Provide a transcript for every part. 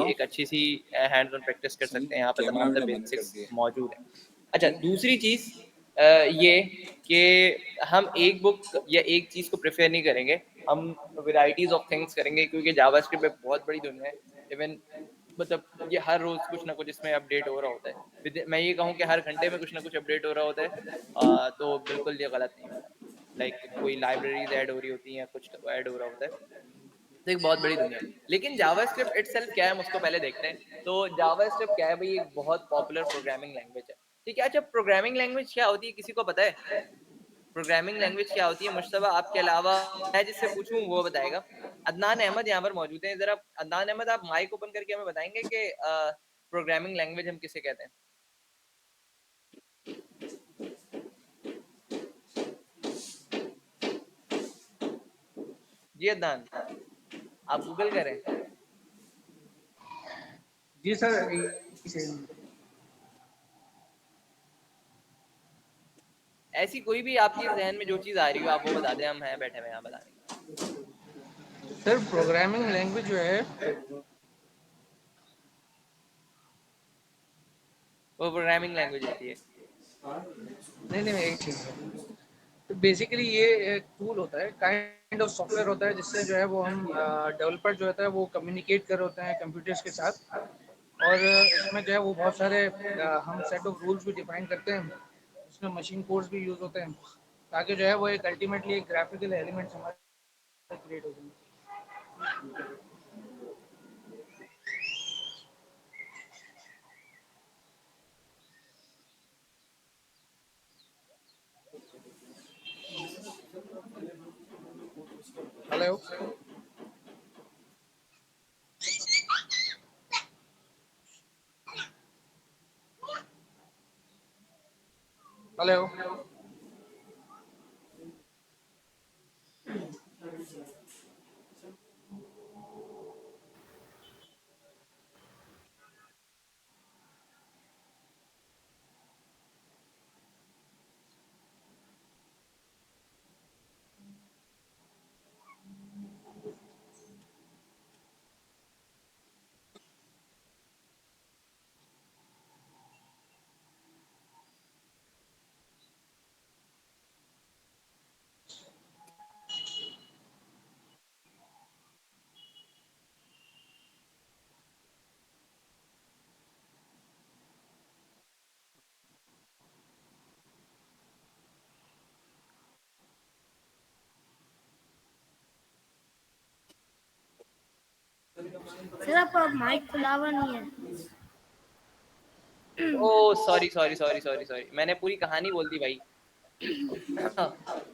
एक अच्छी सी hands on practice कर सकते हैं। यहाँ पे कैमरा तमाम तर वैमरा बंद कर बेसिक्स दिया। मौजूद हैं। अच्छा, दूसरी चीज़ ये कि हम एक बुक या एक चीज़ को प्रेफ़र नहीं करेंगे, हम वैराइटीज़ ऑफ थिंग्स करेंगे, क्योंकि जावास्क्रिप्ट एक बहुत बड़ी दुनिया है। इवन मतलब ये हर रोज़ कुछ ना कुछ इसमें अपडेट हो रहा होता है। मैं ये कहूँ कि हर घंटे में कुछ ना कुछ अपडेट हो रहा होता है, तो बिल्कुल ये गलत नहीं होता। लाइक कोई लाइब्रेरीज़ ऐड हो रही होती हैं या कुछ ऐड हो रहा होता है। तो एक बहुत बड़ी दुनिया है। लेकिन जावास्क्रिप्ट इटसेल्फ क्या है, हम उसको पहले देखते हैं। तो जावास्क्रिप्ट क्या है भई, एक बहुत पॉपुलर प्रोग्रामिंग लैंग्वेज है। ठीक है, अच्छा प्रोग्रामिंग लैंग्वेज क्या होती है, किसी को पता है? प्रोग्रामिंग लैंग्वेज क्या होती है? मुश्तबा आपके अलावा मैं जिससे पूछूँ वो बताएगा। अदनान अहमद यहाँ पर मौजूद हैं। ज़रा अदनान अहमद, आप माइक ओपन करके हमें बताएँगे कि प्रोग्रामिंग लैंग्वेज हम किसे कहते हैं? जी अदनान, आप गूगल करें। जी सर, सेम। ऐसी कोई भी आपके ज़हन में जो चीज़ आ रही हो, आप वो बता दें, हम हैं बैठे हुए यहाँ बताने के लिए। सर प्रोग्रामिंग लैंग्वेज जो है वो प्रोग्रामिंग लैंग्वेज होती है। नहीं, एक चीज़ है। तो बेसिकली ये एक टूल होता है, काइंड ऑफ सॉफ्टवेयर होता है, जिससे जो है वो हम डेवलपर जो होता है वो कम्युनिकेट कर रहे होते हैं कंप्यूटर्स के साथ। और इसमें जो है वो बहुत सारे हम सेट ऑफ रूल्स भी डिफाइन करते हैं। इसमें मशीन कोड्स भी यूज़ होते हैं, ताकि जो है वो एक अल्टीमेटली एक ग्राफिकल एलिमेंट्स हमारे क्रिएट हो जाए। Hello hello. सर आपका माइक खुला हुआ नहीं है। ओह! सॉरी। मैंने पूरी कहानी बोल दी भाई।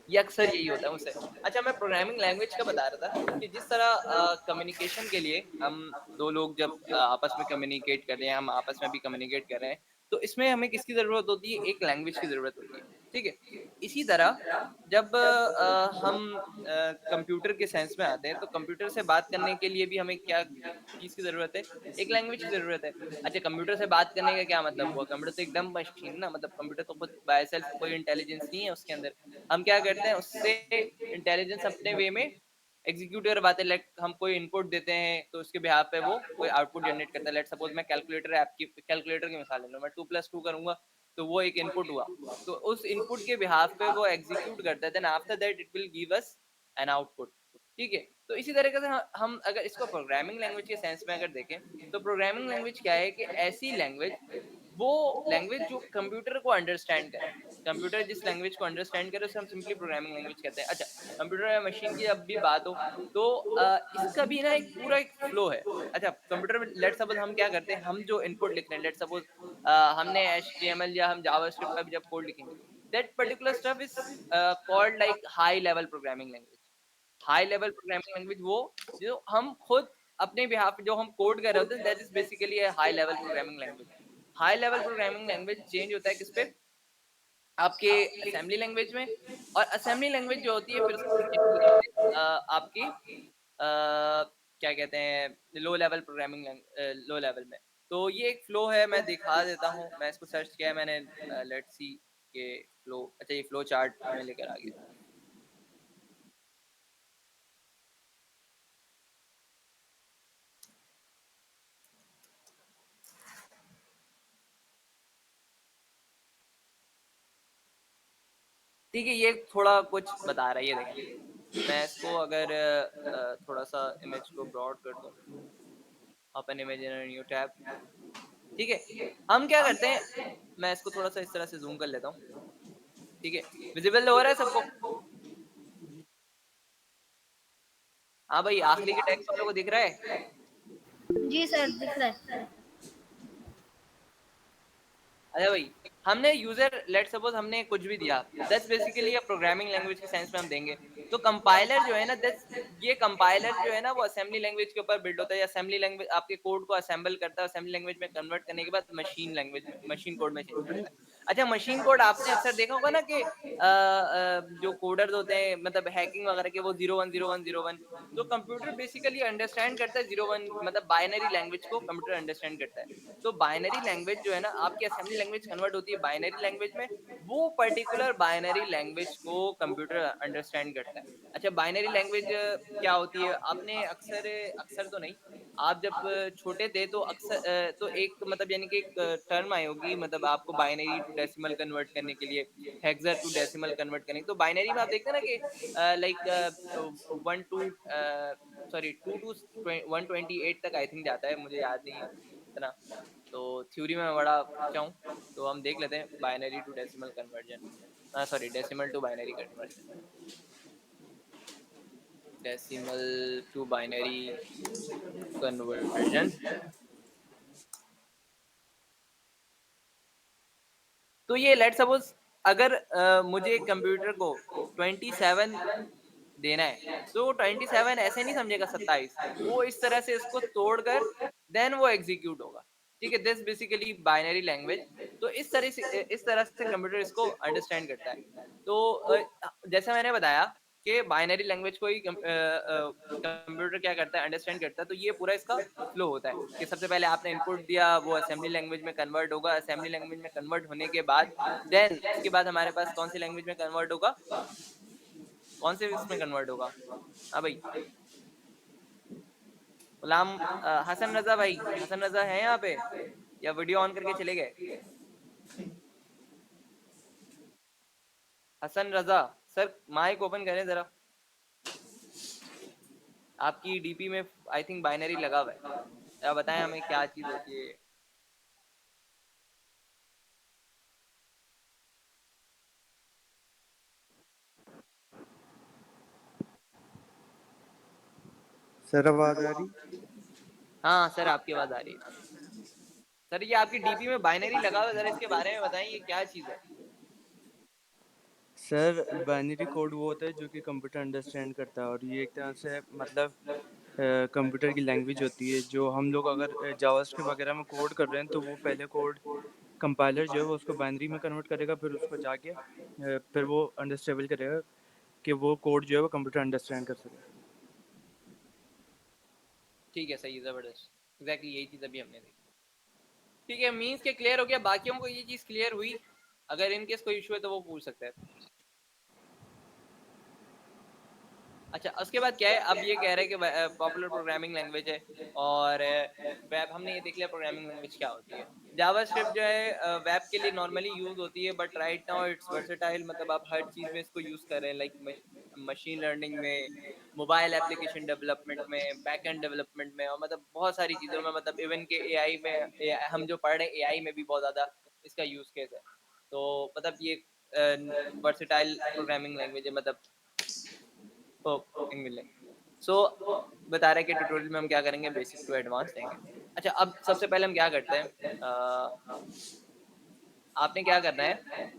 ये अक्सर यही होता है मुझसे। अच्छा, मैं प्रोग्रामिंग लैंग्वेज का बता रहा था कि जिस तरह कम्युनिकेशन के लिए हम 2 लोग जब आपस में कम्युनिकेट कर रहे हैं, हम आपस में भी कम्युनिकेट कर रहे हैं, तो इसमें हमें किसकी ज़रूरत होती है? एक लैंग्वेज की ज़रूरत होती है, ठीक है? इसी तरह जब हम कंप्यूटर के सेंस में आते हैं, तो कंप्यूटर से बात करने के लिए भी हमें क्या चीज़ की ज़रूरत है? एक लैंग्वेज की ज़रूरत है। अच्छा, कंप्यूटर से बात करने का क्या मतलब हुआ? कंप्यूटर तो एक डम्ब मशीन ना, मतलब कंप्यूटर तो खुद बाय सेल्फ कोई इंटेलिजेंस नहीं है उसके अंदर। हम क्या करते हैं, उससे इंटेलिजेंस अपने वे में एग्जीक्यूट करवाते हैं। लाइक हम कोई इनपुट देते हैं, तो उसके बिहाफ पे वो कोई आउटपुट जनरेट करता है। लेट्स सपोज मैं कैलकुलेटर की मिसाल ले लूँ, मैं 2+2 करूँगा, तो वो एक इनपुट हुआ। तो उस इनपुट के बिहाफ पे वो एग्जीक्यूट करता है, then after that it will give us an output. ठीक है? तो इसी तरीके से हम अगर इसको प्रोग्रामिंग लैंग्वेज के सेंस में अगर देखें, तो प्रोग्रामिंग लैंग्वेज क्या है कि ऐसी लैंग्वेज, वो लैंग्वेज जो कंप्यूटर को अंडरस्टैंड करे। कंप्यूटर जिस लैंग्वेज को अंडरस्टैंड करे, उसे हम सिंपली प्रोग्रामिंग लैंग्वेज कहते हैं। अच्छा, कंप्यूटर या मशीन की जब भी बात हो, तो इसका भी ना एक पूरा एक फ्लो है। अच्छा, कंप्यूटर में लेट्स सपोज हम क्या करते हैं, हम जो इनपुट लिख रहे हैं, लेट्स सपोज हमने एचटीएमएल या हम जावास्क्रिप्ट का भी जब कोड लिखेंगे, that particular stuff is called like high level programming language. High level programming language वो जो हम खुद अपने बिहाफ पे जो हम कोड कर रहे होते हैं, that is basically A high level programming language. High level programming language change होता है किस पे? आपके असेंबली लैंग्वेज में। और असेंबली लैंग्वेज जो होती है, फिर उससे चेंज होती है आपकी क्या कहते हैं, low level programming low level में। तो ये एक फ्लो है, मैं दिखा देता हूँ। मैं इसको सर्च किया है मैंने, लेट्स सी के फ्लो। अच्छा, ये फ्लो चार्ट में लेकर आ गया। ठीक है, ये थोड़ा कुछ बता रहा है, ये देखें। मैं इसको अगर थोड़ा सा इमेज को ब्रॉड कर दूं, open image in new tab. ठीक है, हम क्या करते हैं, मैं इसको थोड़ा सा इस तरह से जूम कर लेता हूँ। ठीक है, विजिबल हो रहा है सबको? हाँ भाई, आखिरी के टेक्स्ट वालों को दिख रहा है? जी सर, दिख रहा है। अच्छा भाई, हमने यूजर, लेट सपोज हमने कुछ भी दिया, that's basically a programming language के सेंस में हम देंगे। तो कंपाइलर जो है ना, दैट्स, ये कंपाइलर जो है ना, वो असेंबली लैंग्वेज के ऊपर बिल्ड होता है, या असेंबली लैंग्वेज आपके कोड को असेंबल करता है, असेंबली लैंग्वेज में कन्वर्ट करने के बाद मशीन लैंग्वेज में, मशीन कोड में चेंज करता है। अच्छा, मशीन कोड आपने अक्सर देखा होगा ना कि जो कोडर्स होते हैं, मतलब हैकिंग वगैरह के, वो 010101, तो कंप्यूटर बेसिकली अंडरस्टैंड करता है 01, मतलब बाइनरी लैंग्वेज को कंप्यूटर अंडरस्टैंड करता है। तो बाइनरी लैंग्वेज जो है ना, आपकी असेंबली लैंग्वेज कन्वर्ट होती है बाइनरी लैंग्वेज में, वो पर्टिकुलर बाइनरी लैंग्वेज को कंप्यूटर अंडरस्टैंड करता है। अच्छा, बाइनरी लैंग्वेज क्या होती है, आपने अक्सर, अक्सर तो नहीं, आप जब छोटे थे तो अक्सर तो एक मतलब यानी कि एक टर्म आई होगी, मतलब आपको बाइनरी टू डेसिमल कन्वर्ट करने के लिए, हेक्सा टू डेसिमल कन्वर्ट करने, तो बाइनरी में आप देखते हैं ना कि लाइक 1 टू सॉरी 2 टू 128 तक आई थिंक जाता है, मुझे याद नहीं इतना। तो थ्योरी में मैं बड़ा कच्चा हूँ, तो हम देख लेते हैं binary to decimal conversion, sorry decimal to binary conversion, decimal to binary conversion. तो ये लेट सपोज अगर मुझे कंप्यूटर को 27 देना है, तो वो 27 ऐसे नहीं समझेगा 27, वो इस तरह से इसको तोड़कर देन वो एग्जीक्यूट होगा। ठीक है, दिस बेसिकली बाइनरी लैंग्वेज। तो इस तरह से कंप्यूटर इसको अंडरस्टैंड करता है। तो जैसा मैंने बताया कि बाइनरी लैंग्वेज को ही कंप्यूटर क्या करता है, अंडरस्टैंड करता है। तो ये पूरा इसका फ्लो होता है कि सबसे पहले आपने इनपुट दिया, वो असेंबली लैंग्वेज में कन्वर्ट होगा, असेंबली लैंग्वेज में कन्वर्ट होने के बाद देन उसके बाद हमारे पास कौन सी लैंग्वेज में कन्वर्ट होगा, कौन से इसमें कन्वर्ट होगा। हाँ भाई, गुलाम हसन रजा भाई, हसन रजा है यहाँ पे या वीडियो ऑन करके चले गए? Hasan Raza sir, mic open करें जरा, आपकी डीपी में आई थिंक बाइनरी लगा हुआ है, या बताएं हमें क्या चीज होती है। सर आवाज आ रही? हाँ सर, आपकी आवाज आ रही है। सर, ये आपकी डीपी में बाइनरी लगा हुआ है, जरा इसके बारे में बताएं, ये क्या चीज है। सर बाइनरी कोड वो होता है जो कि कंप्यूटर अंडरस्टैंड करता है, और ये एक तरह से मतलब कंप्यूटर की लैंग्वेज होती है। जो हम लोग अगर जावास्क्रिप्ट वगैरह में कोड कर रहे हैं तो वो पहले कोड कंपाइलर जो है वो उसको बाइनरी में कन्वर्ट करेगा, फिर उसको जाके फिर वो अंडरस्टेबल करेगा कि वो कोड जो है वो कंप्यूटर अंडरस्टैंड कर सके। ठीक है, सही है, जबरदस्त, एग्जैक्टली यही चीज अभी हमने देखी। ठीक है, मीन्स के क्लियर हो गया, बाकियों को ये चीज क्लियर हुई? अगर इनकेस कोई इशू है तो वो पूछ सकते हैं। अच्छा, उसके बाद क्या है, अब ये कह रहे हैं कि पॉपुलर प्रोग्रामिंग लैंग्वेज है, और वेब, हमने ये देख लिया प्रोग्रामिंग लैंग्वेज क्या होती है। जावास्क्रिप्ट जो है वेब के लिए नॉर्मली यूज होती है, but right now it's versatile, मतलब आप हर चीज में इसको यूज कर रहे हैं, लाइक मशीन लर्निंग में, मोबाइल एप्लीकेशन डेवलपमेंट में, बैक एंड डेवलपमेंट में, और मतलब बहुत सारी चीजों में, मतलब इवन के एआई में, हम जो पढ़ रहे हैं एआई में भी बहुत ज्यादा इसका यूज केस है। तो मतलब ये वर्सेटाइल प्रोग्रामिंग लैंग्वेज है, मतलब ओ इंग्लिश। सो बता रहे हैं कि ट्यूटोरियल में हम क्या करेंगे, बेसिक टू एडवांस देंगे। अच्छा, अब सबसे पहले हम क्या करते हैं, आपने क्या करना है,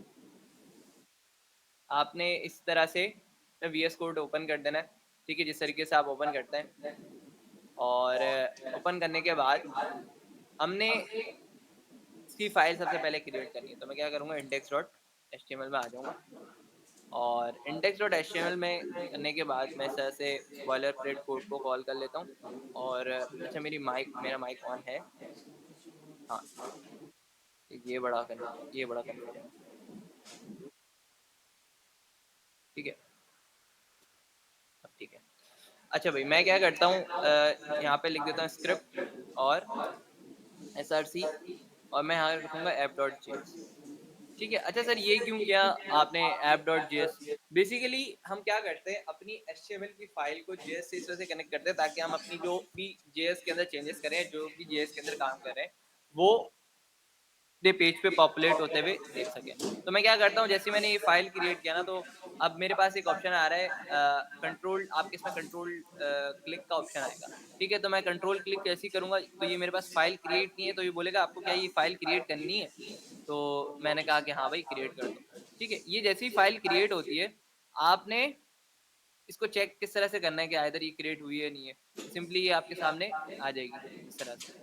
आपने इस तरह से वीएस कोड ओपन कर देना है। ठीक है, जिस तरीके से आप ओपन करते हैं, और ओपन करने के बाद हमने इसकी फाइल सबसे पहले क्रिएट करनी है। तो मैं क्या करूँगा, index.html में आ जाऊँगा, और index.html में करने के बाद मैं इस तरह से बॉयलर प्लेट कोड को कॉल कर लेता हूँ। और अच्छा, मेरा माइक ऑन है, हाँ, ये बड़ा कन्फ्यूजन है। ठीक है, अब ठीक है। अच्छा भाई, मैं क्या करता हूँ, यहाँ पे लिख देता हूँ स्क्रिप्ट और src, और मैं यहाँ रखूँगा app.js। ठीक है। अच्छा सर ये क्यों किया आपने app.js? बेसिकली हम क्या करते हैं अपनी HTML की फाइल को JS से इस तरह से कनेक्ट करते हैं ताकि हम अपनी जो भी JS के अंदर चेंजेस करें, जो भी JS के अंदर काम कर रहे हैं, वो अपने पेज पे पॉपुलेट होते हुए देख सकें। तो मैं क्या करता हूँ, जैसे मैंने ये फाइल क्रिएट किया ना, तो अब मेरे पास एक ऑप्शन आ रहा है कंट्रोल, आपके इसमें कंट्रोल क्लिक का ऑप्शन आएगा। ठीक है, तो मैं कंट्रोल क्लिक जैसे ही करूँगा तो ये मेरे पास फाइल क्रिएट नहीं है, तो ये बोलेगा आपको क्या ये फाइल क्रिएट करनी है? तो मैंने कहा कि हाँ भाई क्रिएट कर दो। ठीक है, ये जैसे ही फाइल क्रिएट होती है, आपने इसको चेक किस तरह से करना है कि आइदर ये क्रिएट हुई है नहीं है। सिंपली ये आपके सामने आ जाएगी इस तरह से।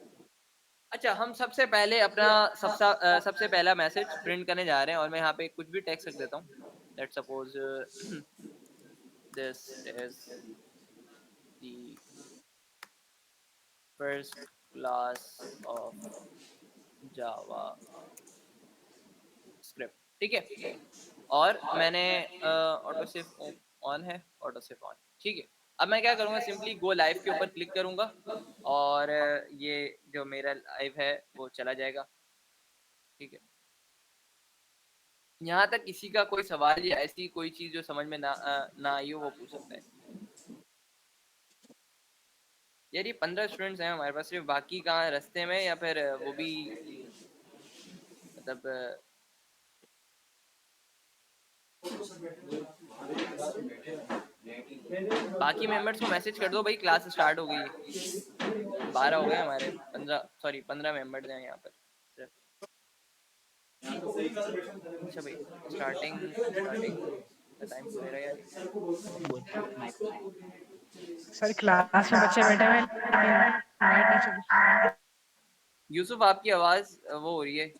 अच्छा, हम सबसे पहले अपना सबसे पहला मैसेज प्रिंट करने जा रहे हैं और मैं यहाँ पे कुछ भी टेक्स्ट रख देता हूँ। Let's suppose this is the first class of Java script. ठीक है, और मैंने ऑटो सेव ऑन है, ऑटो सेव ऑन। ठीक है, अब मैं क्या करूँगा, सिंपली गो लाइव के ऊपर क्लिक करूँगा और ये जो मेरा लाइव है वो चला जाएगा। ठीक है, यहाँ तक किसी का कोई सवाल या ऐसी कोई चीज़ जो समझ में ना आई हो वो पूछ सकता है। यार ये 15 स्टूडेंट्स हैं हमारे पास, सिर्फ बाकी कहाँ रास्ते में या फिर वो भी मतलब बाकी मेंबर्स को मैसेज कर दो भाई, क्लास स्टार्ट हो गई है। 12 हो गए हमारे, 15 सॉरी 15 मेंबर्स हैं यहाँ पर सिर्फ। अच्छा भाई, स्टार्टिंग स्टार्टिंग का टाइम ले रहा है यार। सर क्लास में बच्चे बैठे हुए हैं लेकिन नेट नहीं चल रहा। यूसुफ आपकी आवाज़ वो हो रही है,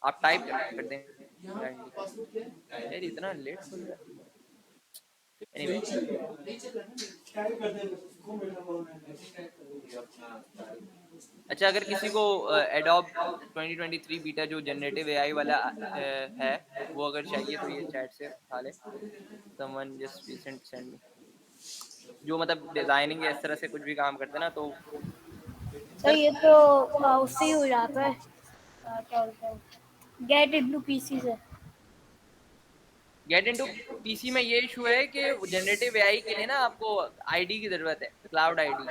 आप टाइप कर दें काइंडली। यार इतना लेट खुल रहा है। एनीवे, अच्छा अगर किसी को एडोब 2023 बीटा जो जनरेटिव एआई वाला है वो अगर चाहिए तो ये चैट से उठा ले। Someone just recent send me, जो मतलब डिजाइनिंग या इस तरह से कुछ भी काम करते हैं ना, तो सर सर ये तो उससे ही हो जाता है, क्या बोलते हैं, गेट इनटू पीसी से। गेट इनटू पीसी में ये इशू है कि जनरेटिव एआई के लिए ना आपको आईडी की जरूरत है, क्लाउड आईडी।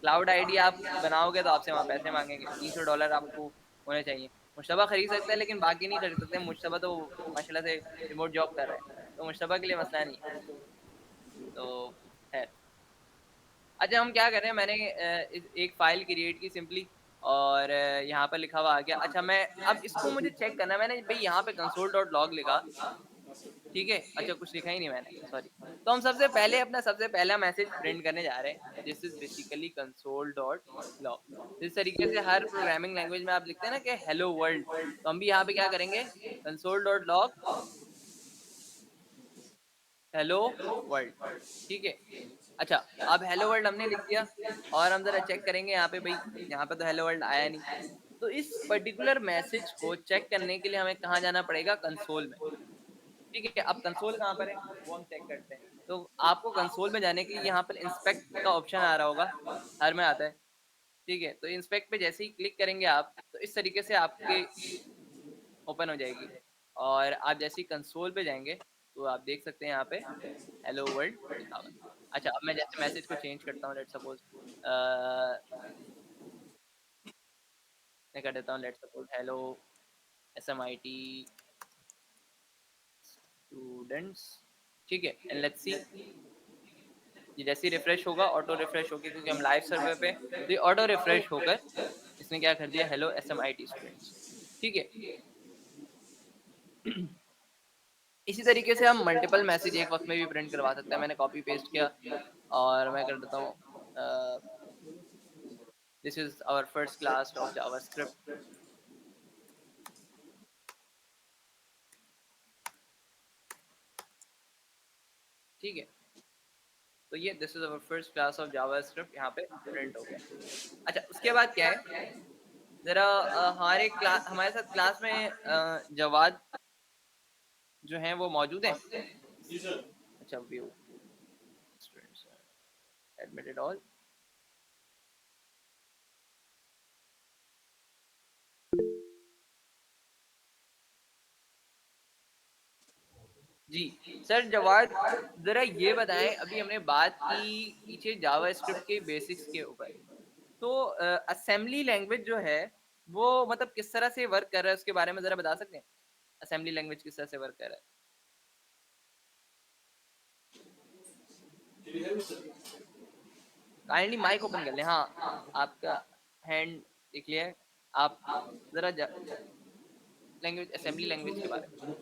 क्लाउड आईडी आप बनाओगे तो आपसे वहाँ पैसे मांगेंगे, $300 आपको होने चाहिए। मुश्तबा खरीद सकता है लेकिन बाकी नहीं खरीद सकते। मुश्तबा तो माशाल्लाह से रिमोट जॉब कर रहा है, तो मुश्तबा के लिए मसला नहीं है। तो खैर, अच्छा हम क्या कर रहे हैं, मैंने एक फाइल क्रिएट की सिंपली और यहाँ पर लिखा हुआ आ गया। अच्छा मैं अब इसको मुझे चेक करना है, मैंने भाई यहाँ पे कंसोल डॉट लॉग लिखा। ठीक है, अच्छा कुछ लिखा ही नहीं मैंने, सॉरी। तो हम सबसे पहले अपना सबसे पहला मैसेज प्रिंट करने जा रहे हैं। This is basically console dot log. इस तरीके से हर प्रोग्रामिंग लैंग्वेज में आप लिखते हैं ना कि हेलो वर्ल्ड, तो हम भी यहाँ पे क्या करेंगे, console dot log hello world. ठीक है, अच्छा अब हेलो वर्ल्ड हमने लिख दिया और हम जरा चेक करेंगे यहाँ पे, भाई यहाँ पे तो हेलो वर्ल्ड आया नहीं। तो इस पर्टिकुलर मैसेज को चेक करने के लिए हमें कहाँ जाना पड़ेगा, कंसोल में। ठीक है, अब कंसोल कहाँ पर है वो हम चेक करते हैं। तो आपको कंसोल में जाने के लिए यहाँ पर इंस्पेक्ट का ऑप्शन आ रहा होगा, हर में आता है। ठीक है, तो इंस्पेक्ट पे जैसे ही क्लिक करेंगे आप, तो इस तरीके से आपके ओपन हो जाएगी और आप जैसे ही कंसोल पे जाएंगे तो आप देख सकते हैं यहाँ पे हेलो वर्ल्ड लिखा हुआ है। अच्छा अब मैं जैसे मैसेज को चेंज करता हूँ, लेट्स सपोज मैं कर देता हूँ, let's suppose hello SMIT students. ठीक है, एंड लेट्स सी, ये जैसे ही रिफ्रेश होगा, ऑटो रिफ्रेश होकर, क्योंकि हम लाइव सर्वर पे, तो ये ऑटो रिफ्रेश होकर इसने क्या कर दिया, हेलो SMIT स्टूडेंट्स। ठीक है, इसी तरीके से हम मल्टीपल मैसेज एक वक्त में भी प्रिंट करवा सकते हैं। मैंने कॉपी पेस्ट किया और मैं कर देता हूँ this is our first class of JavaScript. ठीक है, तो ये this is our first class of JavaScript यहाँ पे प्रिंट हो गया। अच्छा उसके बाद क्या है, जरा हमारे क्लास, हमारे साथ क्लास में जवाद जो हैं वो मौजूद हैं। अच्छा व्यू स्टूडेंट्स एडमिटेड ऑल। जी, सर जवाद ज़रा ये बताएँ, अभी हमने बात की पीछे जावास्क्रिप्ट के बेसिक्स के ऊपर। तो असेंबली लैंग्वेज जो है, वो मतलब किस तरह से वर्क कर रहा है उसके बारे में ज़रा बता सकते हैं? असेंबली लैंग्वेज किस तरह से वर्क कर रहा है? काइंडली माइक ओपन कर लें। हाँ, आपका हैंड दिख लिया है। आप ज़रा जा लैंग्वेज असेंबली लैंग्वेज के बारे में।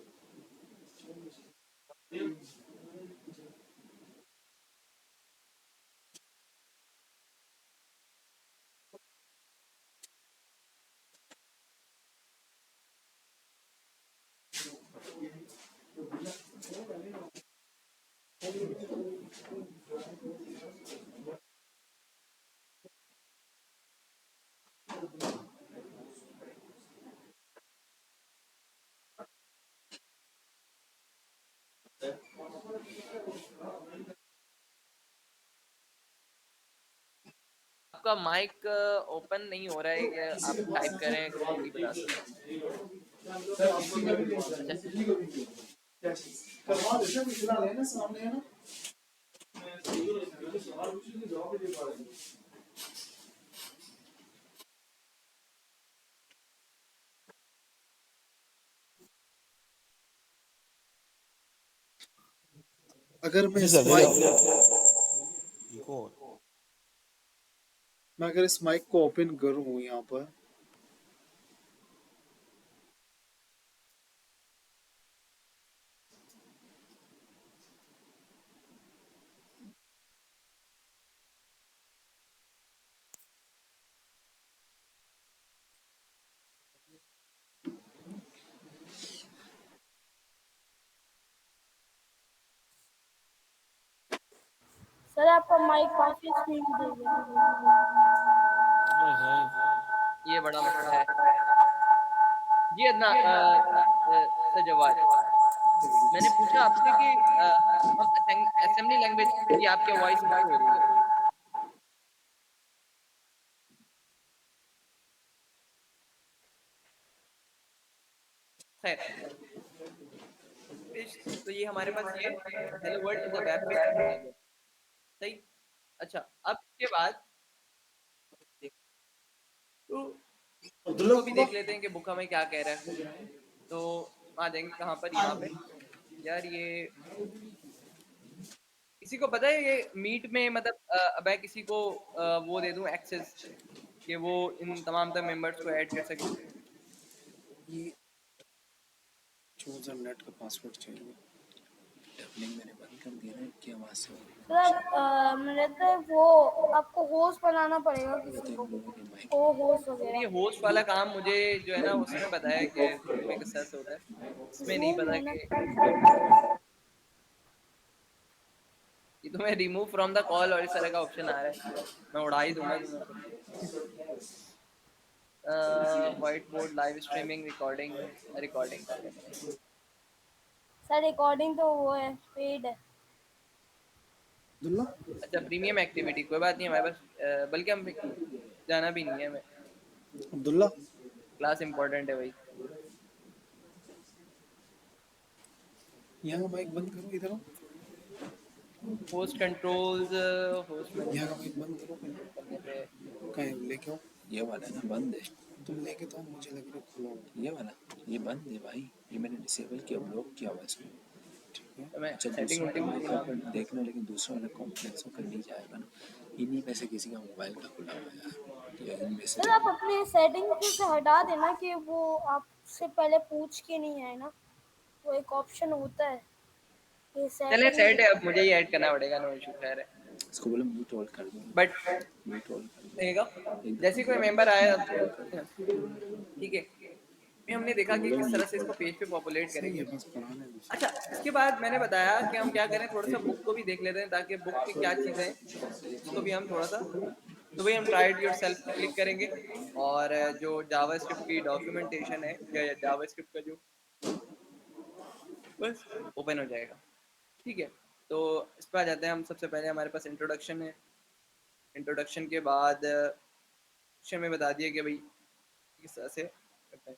आपका माइक ओपन नहीं हो रहा है, या आप टाइप कर रहे हैं, तभी बता सकते हैं। अच्छा, अगर मैं This इस is a very मैं अगर इस माइक को ओपन करूँ यहाँ पर, सर आपका माइक काफी स्पीड दे रहा ये बड़ा मसला है। जी अदनान सर जवाद, मैंने पूछा आपसे कि हम असेंबली लैंग्वेज की आपके वॉइस इशू हो रही है। खैर, तो ये हमारे पास ये hello world is a web page language, सही। अच्छा, अब इसके बाद तो बुक को भी देख लेते हैं कि बुक हमें क्या कह रहा है। तो आ जाएंगे कहाँ पर, यहाँ पे। यार ये किसी को पता है ये मीट में मतलब मैं किसी को वो दे दूं एक्सेस कि वो इन तमाम तर मेंबर्स को ऐड कर सके। ये चूज नेट का पासवर्ड चाहिए। डबलिंग मैंने बंद कर दिया ना, इनकी आवाज़ से हो रही है। सर मुझे तो वो आपको होस्ट बनाना पड़ेगा किसी को, को होस्ट और ये वगैरह। होस्ट वाला काम मुझे जो है ना उसमें पता है कि बुक में किस तरह से होता है, इसमें नहीं इसमें पता मेहनत कि कर ये तुम्हें रिमूव फ्रॉम द कॉल और इस तरह का ऑप्शन आ रहा है। मैं उड़ा ही दूंगा तुम्हें। White board live streaming recording recording कर लेते हैं। सर रिकॉर्डिंग तो वो है पेड है। अब्दुल्ला, अच्छा, प्रीमियम एक्टिविटी कोई बात नहीं हमारे पास, बल्कि हम जाना भी नहीं है हमें, अब्दुल्ला, क्लास इंपॉर्टेंट है भाई। यहाँ का माइक बंद करो, इधर आओ। होस्ट कंट्रोल्स, होस्ट यहाँ का मैनेजमेंट माइक बंद करो पहले। करने पे कहीं लेके आओ। ये वाला ना बंद है, तुम लेके तो मुझे लग रहा है खुला होगा। ये वाला ये बंद है भाई, ये मैंने डिसेबल किया, ब्लॉक किया हुआ इसमें। ठीक है, हमें अच्छा सेटिंग दूसरा वाला वेटिंग माइक पूरा। ओपन देखना, लेकिन दूसरा वाला कॉम्प्लेक्स होकर नहीं जाएगा ना। इन्हीं में से किसी का मोबाइल का खुला हुआ है या इनमें से। सर आप अपने सेटिंग से हटा देना कि वो आपसे पहले पूछ के नहीं आए ना, वो एक ऑप्शन होता है ये चले सेटिंग। सेट है, अब मुझे ही ऐड करना पड़ेगा, नो इशू, खैर है। इसको बोले म्यूट ऑल कर दो, बट म्यूट ऑल कर दो। रहेगा एक दफ़ा जैसे कोई दोबारा मेंबर आया, म्यूट ऑल कर दो। ठीक है। फिर हमने देखा कि बोलो किस तरह म्यूट से ऑल। इसको पेज पे पॉपुलेट सही करेंगे। है, बस पढ़ाने दो। अच्छा, इसके बाद मैंने बताया कि हम क्या करें, थोड़ा सा बुक को भी देख लेते हैं ताकि बुक की क्या चीज़ें हैं उसको भी हम थोड़ा सा, तो वही हम ट्राइड योर सेल्फ पे क्लिक करेंगे और जो जावास्क्रिप्ट की डॉक्यूमेंटेशन है या जावास्क्रिप्ट का जो बस ओपन हो जाएगा। ठीक है, तो इस पर आ जाते हैं हम। सबसे पहले हमारे पास इंट्रोडक्शन है। इंट्रोडक्शन के बाद में बता दिया कि भाई किस तरह से करते हैं।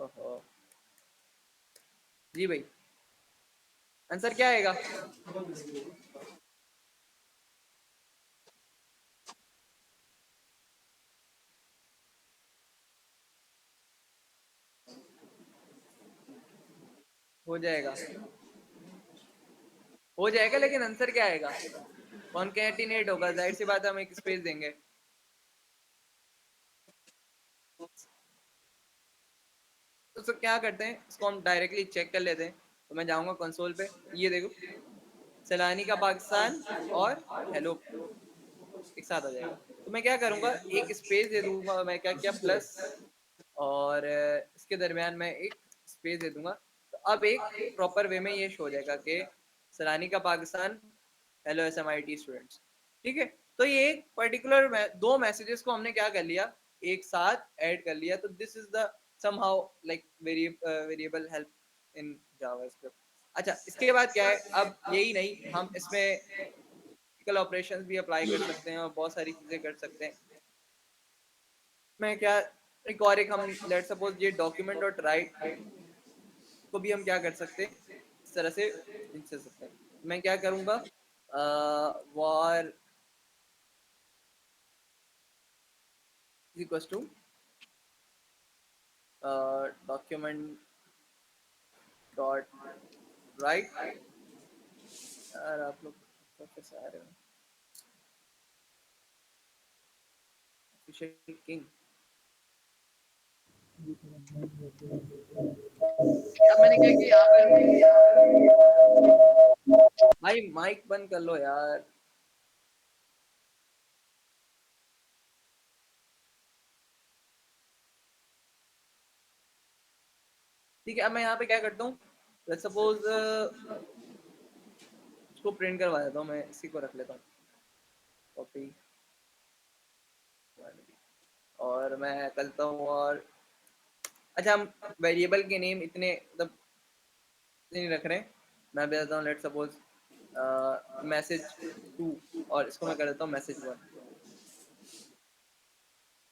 ओहो जी भाई, आंसर क्या आएगा? हो जाएगा, हो जाएगा, लेकिन आंसर क्या आएगा? कॉन्कैटिनेट होगा, जाहिर सी बात है, हम एक स्पेस देंगे। तो सर क्या करते हैं, इसको हम डायरेक्टली चेक कर लेते हैं। तो मैं जाऊंगा कंसोल पे, ये देखो सैलानी का पाकिस्तान और हेलो एक साथ आ जाएगा। तो मैं क्या करूंगा, एक स्पेस दे दूंगा, मैं क्या किया प्लस, और इसके दरमियान मैं एक स्पेस दे दूंगा। तो अब एक प्रॉपर वे में ये शो हो जाएगा कि सैलानी का पाकिस्तान, हेलो SMIT स्टूडेंट्स। ठीक है, तो ये एक पर्टिकुलर दो मैसेजेस को हमने क्या कर लिया, एक साथ ऐड कर लिया। तो this is the somehow like variable help in JavaScript. अच्छा, इसके बाद क्या है, अब यही नहीं, हम इसमें ऑपरेशंस भी अप्लाई कर सकते हैं और बहुत सारी चीजें कर सकते हैं। मैं क्या, एक हम लेट सपोज ये डॉक्यूमेंट डॉट राइट को भी हम क्या कर सकते हैं, इस तरह से लिख सकते हैं। मैं क्या करूंगा, var equals to document dot write. यार आप लोग कैसे आ रहे हो, ऑफिशियल किंग। अब मैंने क्या किया यहाँ पे, भाई माइक बंद कर लो यार। ठीक है, अब मैं यहाँ पे क्या करता हूँ, लेट्स सपोज इसको प्रिंट करवा देता हूँ, मैं इसी को रख लेता हूँ कॉपी, और मैं करता हूँ। और अच्छा, हम वेरिएबल के नेम इतने मतलब नहीं रख रहे हैं। मैं बताता हूँ, लेट सपोज मैसेज 2, और इसको मैं कर देता हूँ मैसेज 1।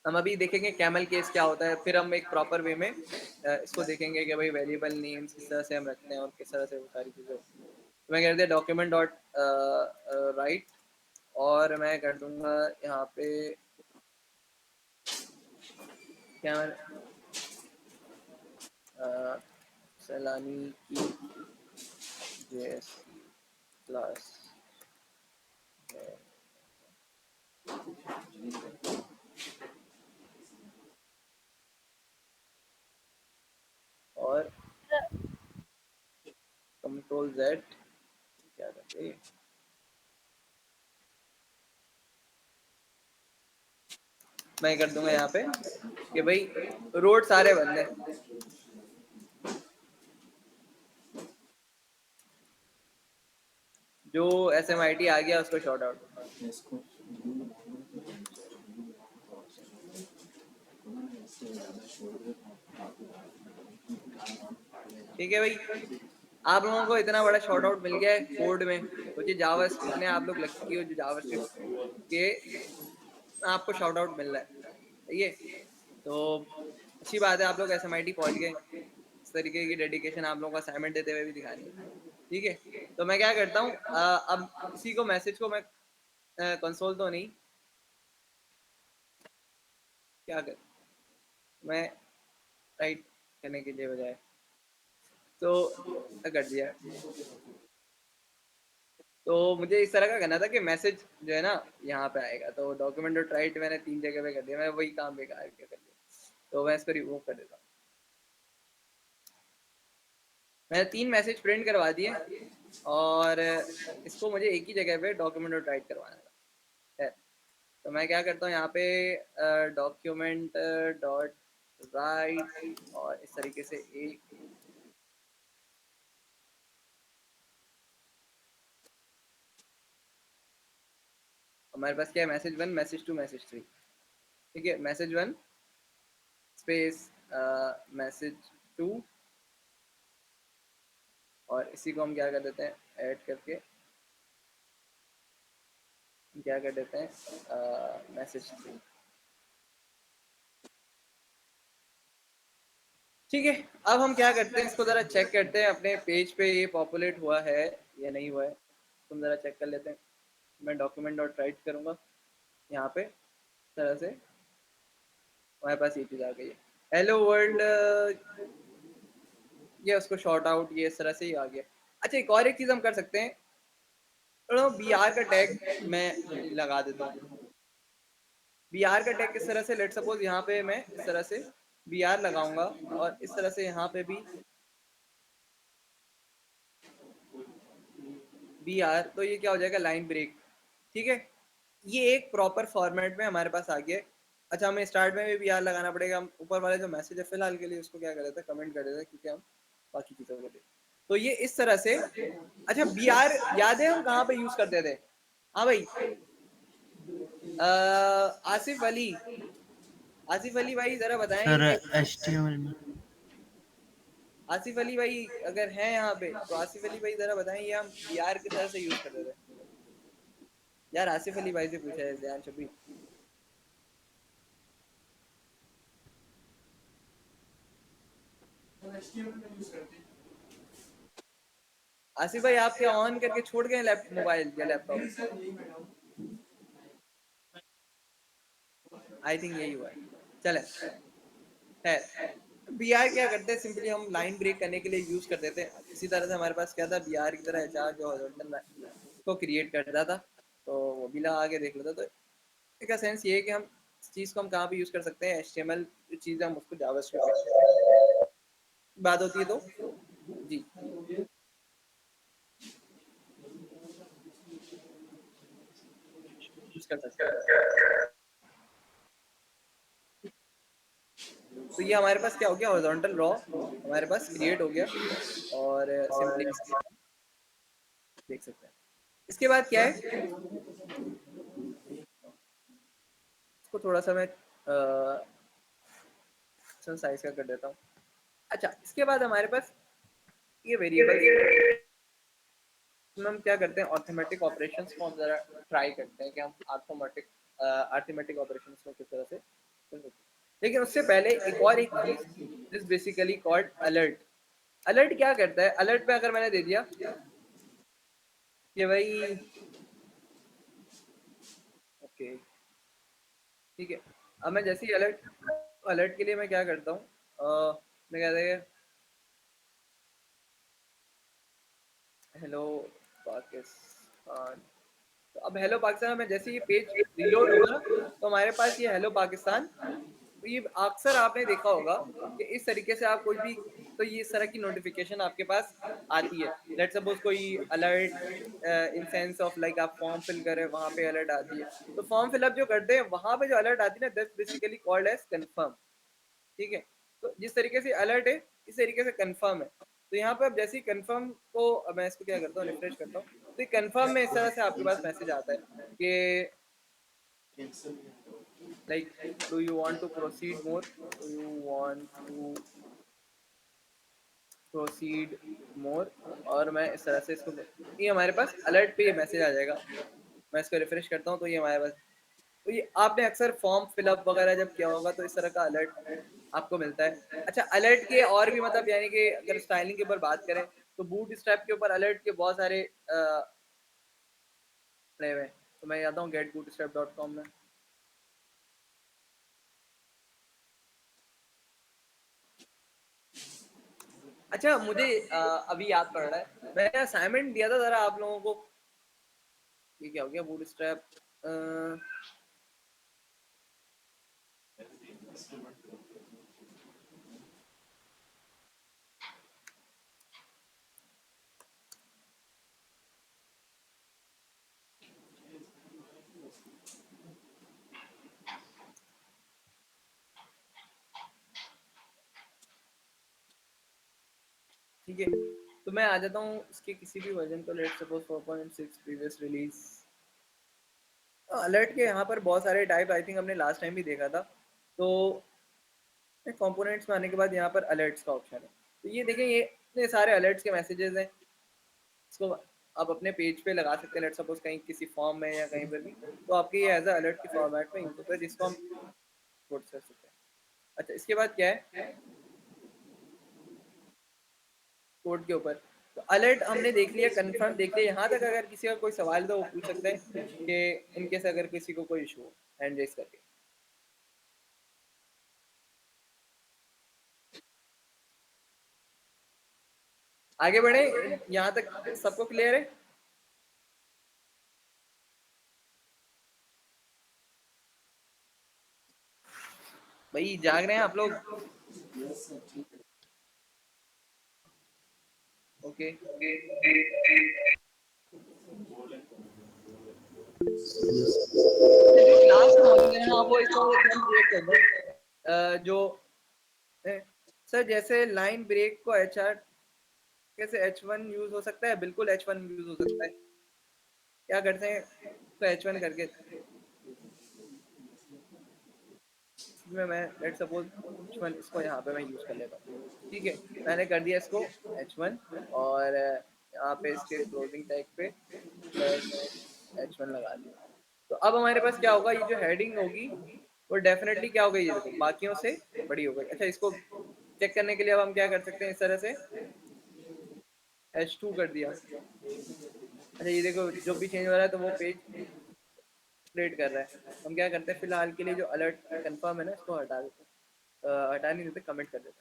हम अभी देखेंगे कैमल केस क्या होता है, फिर हम एक प्रॉपर वे में इसको देखेंगे कि भाई वेरिएबल नेम्स किस तरह से हम रखते हैं और किस तरह से वो सारी चीज़ें। तो मैं कहते हैं डॉक्यूमेंट डॉट राइट, और मैं कर दूंगा यहाँ पे क्या, सैलानी की JS क्लास है, और कंट्रोल Z क्या करते हैं, मैं कर दूंगा यहाँ पे कि भाई रोड सारे बंद हैं, जो SMIT आ गया उसको शॉर्ट आउट। ठीक है भाई, आप लोगों को इतना बड़ा शॉर्ट आउट मिल गया है कोड में, सोचिए जावास्क्रिप्ट ने, आप लोग लकी हो जो जावास्क्रिप्ट के आपको शाउट आउट मिल रहा है। सही है, तो अच्छी बात है, आप लोग SMIT पहुंच गए। इस तरीके की डेडिकेशन आप लोगों को असाइनमेंट देते हुए भी दिखानी है। ठीक है, तो मैं क्या करता हूँ, अब इसी को मैसेज को मैं कंसोल तो नहीं, क्या कर, मैं राइट करने के लिए बजाय तो कर दिया। तो मुझे इस तरह का करना था कि मैसेज जो है ना यहाँ पे आएगा, तो डॉक्यूमेंट डॉट राइट मैंने 3 जगह पे कर दिया, मैं वही काम बेकार के कर दिया। तो मैं इसको रिमूव कर देता हूँ। मैंने 3 मैसेज प्रिंट करवा दिए, और इसको मुझे एक ही जगह पे डॉक्यूमेंट डॉट राइट करवाना है। तो मैं क्या करता हूँ यहाँ पे डॉक्यूमेंट डॉट राइट, और इस तरीके से एक हमारे पास क्या है, मैसेज 1 मैसेज 2 मैसेज 3। ठीक है, मैसेज 1 स्पेस मैसेज 2, और इसी को हम क्या कर देते हैं ऐड करके क्या कर देते हैं मैसेज 3। ठीक है, अब हम क्या करते हैं, इसको ज़रा चेक करते हैं अपने पेज पे ये पॉपुलेट हुआ है या नहीं हुआ है। तुम ज़रा चेक कर लेते हैं। मैं डॉक्यूमेंट डॉट राइट करूँगा यहाँ पे, इस तरह से हमारे पास ये चीज़ आ गई है। हेलो वर्ल्ड, ये उसको शॉर्ट आउट, ये इस तरह से ही आ गया। अच्छा, एक और एक चीज़ हम कर सकते हैं, बीआर का टैग मैं लगा देता हूँ। बीआर का टैग किस तरह से, लेट सपोज यहाँ पे मैं इस तरह से बीआर लगाऊंगा और इस तरह से यहाँ पे भी बीआर, तो ये क्या हो जाएगा, लाइन ब्रेक। ठीक है, ये एक प्रॉपर फॉर्मेट में हमारे पास आ गया है। अच्छा, हमें स्टार्ट में भी बीआर लगाना पड़ेगा। हम ऊपर वाले जो मैसेज है फिलहाल के लिए उसको क्या कर देते हैं, कमेंट कर देते हैं, क्योंकि हम बाकी चीज़ों को देखें। तो ये इस तरह से। अच्छा, बीआर याद है हम कहाँ पे यूज करते थे? हाँ भाई, आसिफ अली, आसिफ अली भाई जरा बताएं सर ये। HTML में। आसिफ अली भाई अगर हैं यहाँ पे तो आसिफ अली भाई जरा बताएं ये हम बीआर की तरह से यूज करते थे। यार आसिफ अली भाई से पूछा है ध्यान शबी। आसिफ भाई आप क्या ऑन करके छोड़ गए मोबाइल या लैपटॉप? आई थिंक यही हुआ है। चले, है बीआर क्या करते हैं, सिंपली हम लाइन ब्रेक करने के लिए यूज कर देते हैं। इसी तरह से हमारे पास क्या था, बीआर की तरह एचआर जो हॉरिजॉन्टल को क्रिएट करता था, तो वो भी लगा के देख लेता। तो इसका सेंस ये है कि हम इस चीज़ को हम कहाँ पे यूज कर सकते हैं, एचटीएमएल चीज़ हम उसको जावास्क्रिप्ट बात होती है तो जी। यूज कर सकते हैं। तो ये हमारे पास क्या हो गया, हॉरिजॉन्टल रॉ हमारे पास क्रिएट हो गया और सिंपली देख सकते हैं। इसके बाद क्या है, इसको थोड़ा सा मैं साइज का कर देता हूँ। अच्छा, इसके बाद हमारे पास ये वेरिएबल हम क्या करते हैं, अर्थमेटिक ऑपरेशंस को हम जरा ट्राई करते हैं कि हम अर्थमेटिक ऑपरेशंस को किस तरह से कर सकते हैं। लेकिन उससे पहले एक चीज, this basically called alert. Alert क्या करता है, अलर्ट पे अगर मैंने दे दिया कि भाई ओके ठीक है, अब मैं जैसे ही अलर्ट, अलर्ट के लिए मैं क्या करता हूँ, मैं कहते हैं हेलो पाकिस्तान। तो अब हेलो पाकिस्तान में जैसे ये पेज रिलोड होगा ना, तो हमारे पास ये हेलो पाकिस्तान, तो ये अक्सर आपने देखा होगा कि इस तरीके से आप कोई भी, तो ये इस तरह की नोटिफिकेशन आपके पास आती है। लेट्स सपोज कोई alert in sense of like आप फॉर्म फिल करें, वहाँ पे अलर्ट आती है। तो फॉर्म फिलअप जो करते हैं वहाँ पे जो अलर्ट आती है ना, that's basically called as confirm. ठीक है, तो जिस तरीके से अलर्ट है इस तरीके से कंफर्म है। तो यहाँ पे अब जैसे ही कंफर्म को, अब मैं इसको क्या करता हूँ, रिफ्रेश करता हूँ, तो कंफर्म में इस तरह से आपके पास मैसेज आता है कि like do you want to proceed more, do you want to proceed more, और मैं इस तरह से इसको, ये हमारे पास अलर्ट पे ये मैसेज आ जाएगा। मैं इसको रिफ्रेश करता हूँ तो ये हमारे पास, तो ये आपने अक्सर फॉर्म फिलअप वगैरह जब किया होगा तो इस तरह का अलर्ट आपको मिलता है। अच्छा, अलर्ट के और भी मतलब, यानी कि अगर स्टाइलिंग के ऊपर बात करें तो बूट स्ट्रैप के ऊपर अलर्ट के बहुत सारे पड़े हुए हैं। तो मैं जाता हूँ getbootstrap.com में। अच्छा, मुझे अभी याद पड़ रहा है, मैंने असाइनमेंट दिया था जरा आप लोगों को, ये क्या हो गया, बूट स्ट्रैप, ठीक है, तो मैं आ जाता हूँ इसके किसी भी वर्जन को, let's suppose 4.6 previous release. Alert के यहाँ पर बहुत सारे टाइप, आई थिंक हमने लास्ट टाइम भी देखा था। तो कंपोनेंट्स में आने के बाद यहाँ पर अलर्ट्स का ऑप्शन है, तो ये देखें, ये इतने सारे अलर्ट्स के मैसेजेस हैं। इसको आप अपने पेज पे लगा सकते हैं, लेट्स सपोज कहीं किसी फॉर्म में या कहीं पर भी, तो आपके ये एज अ अलर्ट के फॉर्मेट में इनपुट है जिसको हम कोड कर सकते हैं। अच्छा, इसके बाद क्या है, कोड के ऊपर। तो अलर्ट हमने देख लिया, कंफर्म देख लिया, यहाँ तक अगर किसी का कोई सवाल है तो वो पूछ सकता है कि इनकेस अगर किसी को कोई इशू हो हैंड रेज करके। आगे बढ़े, यहाँ तक सबको क्लियर है? भाई जाग रहे हैं आप लोग? ओके लास्ट मॉड्यूल है हाँ वो इसको हम ब्रेक कर दें। जो सर जैसे लाइन ब्रेक को एचआर कैसे H1 यूज हो सकता है? बिल्कुल H1 यूज हो सकता है। क्या करते हैं तो H1 करके इसमें मैं लेट सपोज H1 इसको यहाँ पे मैं यूज कर लेता हूँ। ठीक है, मैंने कर दिया इसको H1 और यहाँ पे इसके क्लोजिंग टैग पे H1 लगा दिया। तो अब हमारे पास क्या होगा, ये जो हेडिंग होगी वो डेफिनेटली क्या होगा, ये देखो बाकियों से बड़ी हो गई। अच्छा इसको चेक करने के लिए अब हम क्या कर सकते हैं, इस तरह से H2 कर दिया। अच्छा ये देखो जो भी चेंज हो रहा है तो वो पेज क्रिएट कर रहा है। हम क्या करते हैं फिलहाल के लिए जो अलर्ट कंफर्म है ना इसको हटा देते हैं, हटा नहीं देते, कमेंट कर देते हैं।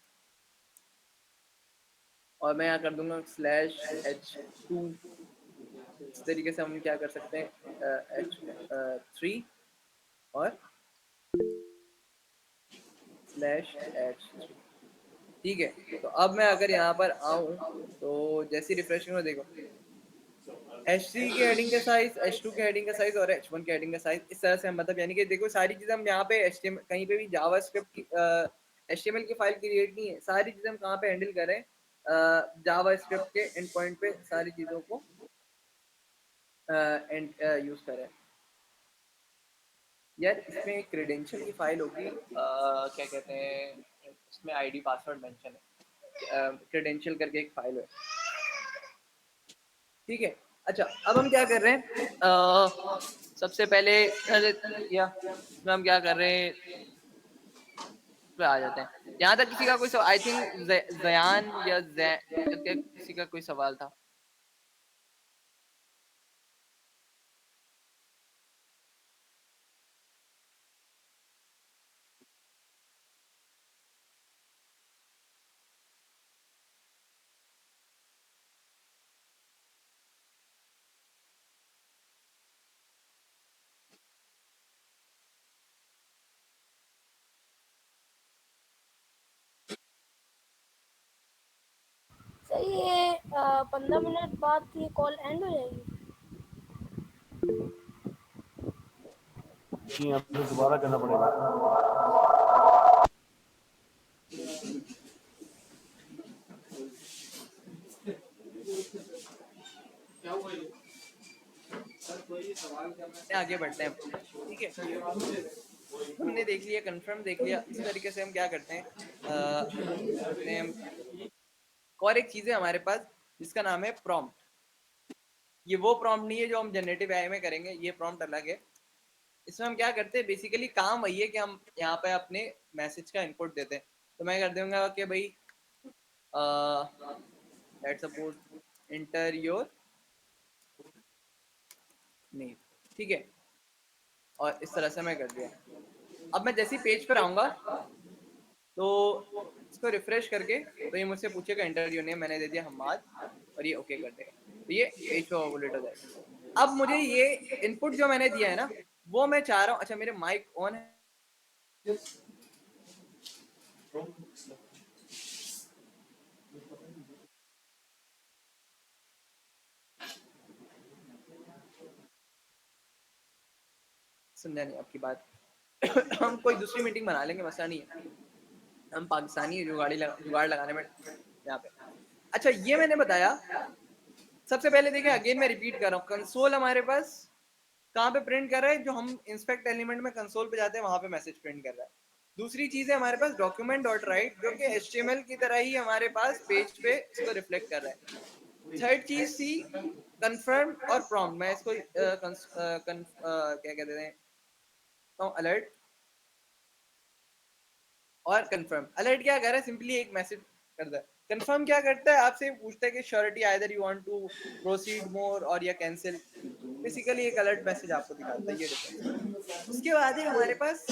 और मैं यहाँ कर दूंगा /H2। इस तरीके से हम क्या कर सकते हैं H3 और /H3। ठीक है, तो अब मैं अगर यहाँ पर आऊँ तो जैसी रिफ्रेश में देखो H3 के हेडिंग का साइज, H2 के हेडिंग का साइज और H1 के हेडिंग का साइज, इस तरह से हम मतलब यानी कि देखो सारी चीजें हम यहाँ पे HTML कहीं पे भी जावास्क्रिप्ट की HTML की फाइल क्रिएट नहीं है, सारी चीजें हम कहाँ पे हैंडल कर रहे हैं जावास्क्रिप्ट के एंड पॉइंट पे सारी चीजों को एंड यूज कर रहे हैं। यार इसमें एक क्रेडेंशियल की फाइल होगी, क्या कहते हैं इसमें आईडी पासवर्ड मेंशन है, क्रेडेंशियल करके एक फाइल है। ठीक है, अच्छा अब हम क्या कर रहे हैं, सबसे पहले या हम क्या कर रहे हैं पे आ जाते हैं। यहाँ तक किसी का कोई आई थिंक जयान या किसी का कोई सवाल था? सही है, 15 मिनट बाद ये कॉल एंड हो जाएगी। यहाँ पे दोबारा करना पड़ेगा। आगे बढ़ते हैं, ठीक है। हमने देख लिया, कंफर्म देख लिया, इस तरीके से हम क्या करते हैं और एक चीज है हमारे पास जिसका नाम है प्रॉम्प्ट। ये वो प्रॉम्प्ट नहीं है जो हम जनरेटिव एआई में करेंगे, ये प्रॉम्प्ट अलग है। इसमें हम क्या करते हैं, बेसिकली काम वही है कि हम यहाँ पे अपने मैसेज का इनपुट देते हैं। तो मैं कर दूंगा कि भाई let's suppose inter your name, ठीक है, और इस तरह से मैं कर दिया। अब मैं जैसे ही पेज पर आऊंगा तो इसको रिफ्रेश करके तो ये मुझसे पूछेगा इंटर योर नेम, मैंने दे दिया हम्माद और ये ओके कर देगा, तो ये पेज पे ओवरलेट हो जाएगा। अब मुझे ये इनपुट जो मैंने दिया है ना वो मैं चाह रहा हूँ, अच्छा मेरे माइक ऑन है, समझा नहीं आपकी बात। हम कोई दूसरी मीटिंग बना लेंगे, मसला नहीं है, हम पाकिस्तानी जुगाड़ लगाने में यहाँ पे। अच्छा ये मैंने बताया। सबसे पहले देखिए अगेन मैं रिपीट कर रहा हूँ, कंसोल हमारे पास कहाँ पे प्रिंट कर रहा है, जो हम इंस्पेक्ट एलिमेंट में कंसोल पे जाते हैं वहां पे मैसेज प्रिंट कर रहा है। दूसरी चीज है हमारे पास डॉक्यूमेंट डॉट राइट, जो कि HTML की तरह ही हमारे पास पेज पे इसको रिफ्लेक्ट कर रहा है। थर्ड चीज थी कंफर्म और प्रॉम्प्ट, मैं इसको क्या कहते हैं अलर्ट और कंफर्म। अलर्ट क्या कर रहा है, सिंपली एक मैसेज कर रहा है कंफर्म क्या करता है, आपसे पूछता है कि surety either you want to proceed more और या कैंसिल। बेसिकली एक अलर्ट मैसेज आपको दिखाता है, ये डिफरेंस। उसके बाद है हमारे पास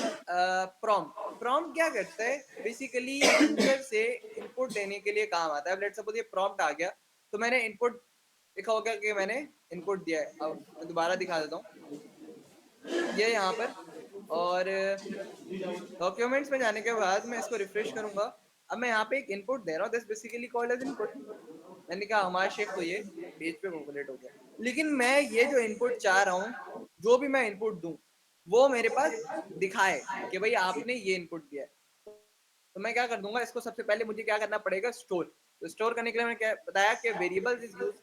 प्रॉम्प्ट। प्रॉम्प्ट क्या करता है, बेसिकली यूजर से इनपुट लेने के लिए काम आता है। अब लेट्स सपोज ये प्रॉम्प्ट आ गया, तो मैंने इनपुट लिखा होगा कि मैंने इनपुट दिया है। अब मैं दोबारा दिखा देता हूँ, ये यहाँ पर, और डॉक्यूमेंट्स में जाने के बाद मैं इसको रिफ्रेश करूंगा। अब मैं यहाँ पे एक इनपुट दे रहा हूँ, this basically called as input. मैंने कहा हमारा शेख, तो ये पेज पे पॉपुलेट हो गया। लेकिन मैं ये जो इनपुट चाह रहा हूँ, जो भी मैं इनपुट दूं, वो मेरे पास दिखाए कि भाई आपने ये इनपुट दिया है। तो मैं क्या कर दूंगा, इसको सबसे पहले मुझे क्या करना पड़ेगा, स्टोर। तो स्टोर करने के लिए मैंने क्या बताया कि variable is use,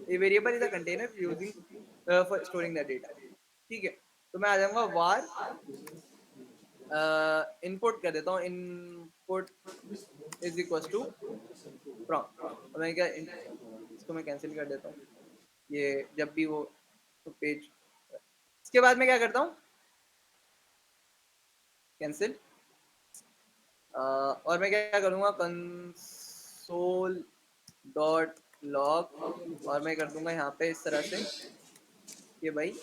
a variable is a container using for storing the data. ठीक है, तो मैं आ जाऊंगा वार इनपुट कर देता हूँ, input is equal to prompt. और मैं क्या इसको मैं कैंसिल कर देता हूँ, ये जब भी वो तो पेज। इसके बाद मैं क्या करता हूँ, कैंसिल, और मैं क्या करूँगा, कंसोल डॉट लॉग, और मैं कर दूंगा यहाँ पे इस तरह से कि भाई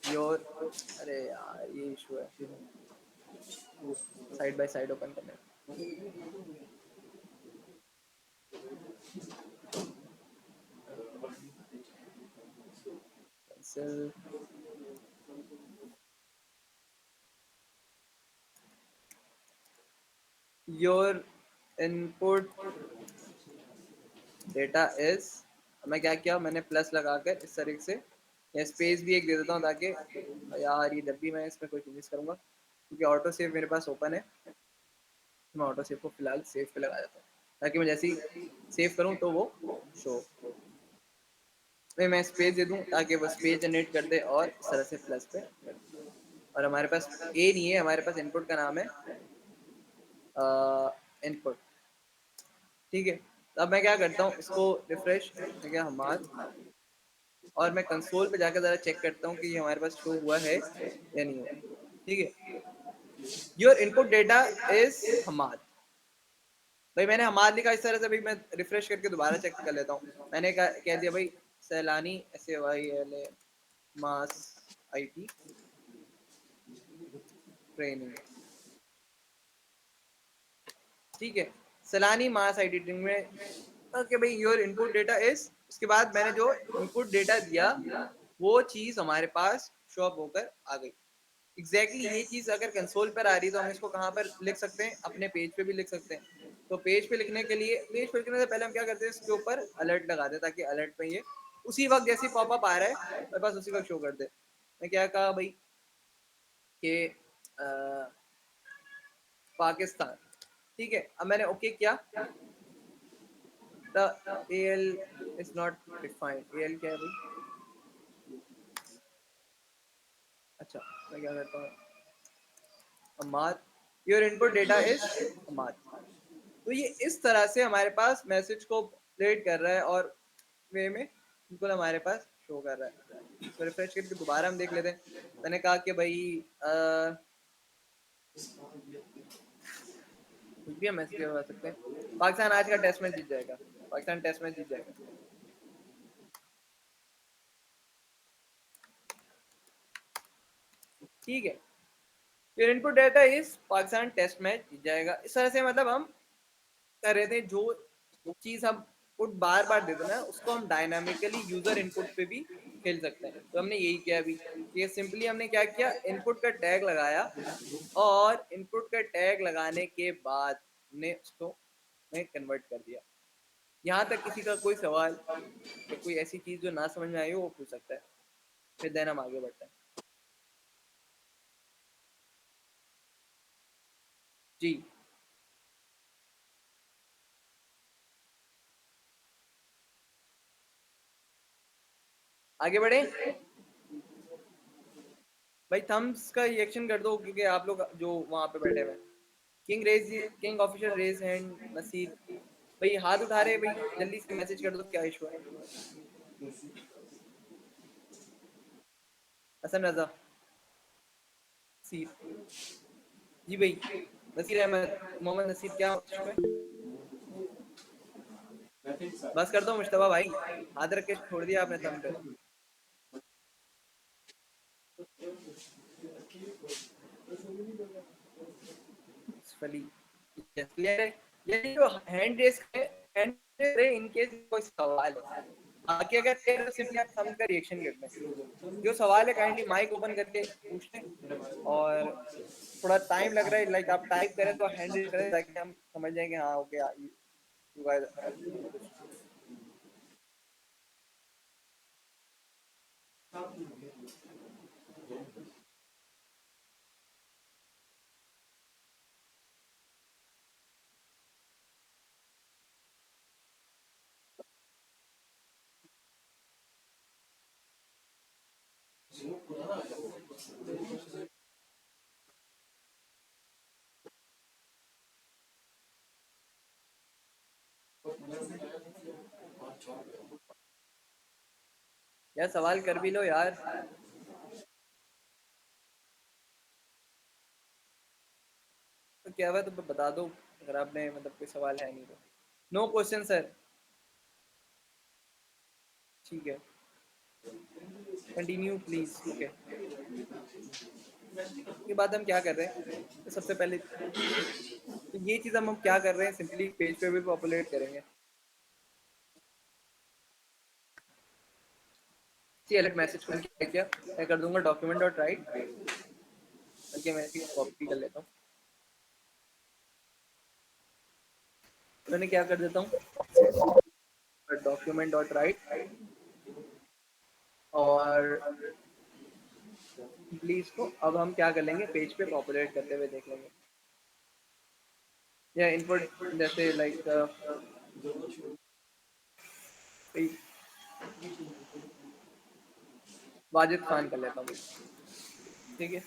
योर, अरे यार ये इशू है, साइड बाय साइड ओपन करने, cancel, your input data is, मैं क्या किया, मैंने प्लस लगाकर इस तरीके से, या स्पेस भी एक दे देता हूँ ताकि, यार ये जब भी मैं इसमें कोई चेंजेस करूँगा, क्योंकि ऑटो सेव मेरे पास ओपन है, मैं ऑटो सेव को फिलहाल सेव पे लगा देता हूँ, ताकि मैं जैसे ही सेव करूँ तो वो शो, मैं स्पेस दे दूँ ताकि वो स्पेस जनरेट कर दे और इस तरह से प्लस पे कर दे। और हमारे पास ए नहीं है, हमारे पास इनपुट का नाम है इनपुट। ठीक है, तो अब मैं क्या करता हूँ, इसको रिफ्रेश क्या हमारा, और मैं कंसोल पे जाकर ज़रा चेक करता हूँ कि ये हमारे पास शो हुआ है या नहीं हुआ। ठीक है, your input data is Hamad. भाई मैंने हमाद लिखा इस तरह से, भाई मैं रिफ्रेश करके दोबारा चेक कर लेता हूँ। मैंने कह दिया भाई सैलानी SAYLA मास IT ट्रेनिंग। ठीक है, सैलानी मास IT ट्रेनिंग में ओके भाई योर इनपुट डेटा इज, उसके बाद मैंने जो इनपुट डेटा दिया वो चीज़ हमारे पास शो अप होकर आ गई। एग्जैक्टली ये चीज़ अगर कंसोल पर आ रही है तो हम इसको कहाँ पर लिख सकते हैं, अपने पेज पे भी लिख सकते हैं। तो पेज पे लिखने के लिए, पेज पे लिखने से पहले हम क्या करते हैं, इसके ऊपर अलर्ट लगा दें ताकि अलर्ट पे ये उसी वक्त जैसे पॉपअप आ रहा है मेरे पास उसी वक्त शो कर दे। मैं क्या कहा भाई कि पाकिस्तान। ठीक है, अब मैंने ओके किया, the AL is not defined. AL क्या है भाई, अच्छा मैं क्या करता हूँ, अमाद, योर इनपुट डेटा इज अमाद। तो ये इस तरह से हमारे पास मैसेज को अपडेट कर रहा है और वे में बिल्कुल हमारे पास शो कर रहा है। तो रिफ्रेश करके दोबारा हम देख लेते हैं। मैंने कहा कि भाई कुछ भी हम मैसेज करवा सकते हैं, पाकिस्तान आज का टेस्ट मैच जीत जाएगा, पाकिस्तान टेस्ट मैच जीत जाएगा। ठीक है, your input data is Pakistan test match जीत जाएगा। इस तरह से मतलब हम कर रहे थे, जो चीज़ हम पुट बार बार देते ना उसको हम डायनामिकली यूजर इनपुट पे भी खेल सकते हैं। तो हमने यही किया अभी, ये सिंपली हमने क्या किया, इनपुट का टैग लगाया और इनपुट का टैग लगाने के बाद हमने उसको में कन्वर्ट कर दिया। यहाँ तक किसी का कोई सवाल या कोई ऐसी चीज़ जो ना समझ में आई हो वो पूछ सकता है, फिर देन हम आगे बढ़ते हैं। जी आगे बढ़े भाई, थम्स का रिएक्शन कर दो क्योंकि आप लोग जो वहाँ पे बैठे हुए हैं। King official raise hand Naseer भाई हाथ उठा रहे भाई, जल्दी से मैसेज कर दो क्या इशू है। हसन रजा नसीर जी भाई, नसीर अहमद मोहम्मद नसीर क्या इशू है। बस कर दो मुश्तबा भाई, हाथ रख के छोड़ दिया आपने थंब पे। फली ये जो hand raise hand raise in case कोई सवाल है, बाकी अगर फिर सिंपली आप थंब का रिएक्शन करते हैं। जो सवाल है काइंडली माइक ओपन करके पूछ लें, और थोड़ा टाइम लग रहा है, लाइक आप टाइप करें तो हैंड रेस करें ताकि हम समझ जाएं कि हाँ ओके यू गाइस। यार सवाल कर भी लो यार। तो क्या हुआ तो बता दो, अगर आपने मतलब कोई सवाल है नहीं तो। No question sir. ठीक है, कंटिन्यू प्लीज। ठीक है, ये बात हम क्या कर रहे हैं तो सबसे पहले तो ये चीज़ हम क्या कर रहे हैं, सिंपली पेज पे भी पॉपुलेट करेंगे। सी अलर्ट मैसेज को क्या किया, मैं कर दूंगा डॉक्यूमेंट डॉट राइट, बल्कि मैं इसकी कॉपी कर लेता हूँ, मैंने क्या कर देता हूँ डॉक्यूमेंट डॉट राइट, और प्लीज को अब हम क्या कर लेंगे, पेज पे पॉपुलेट करते हुए देख लेंगे। या इनपुट जैसे लाइक वाजिद खान कर लेता हूँ। ठीक है,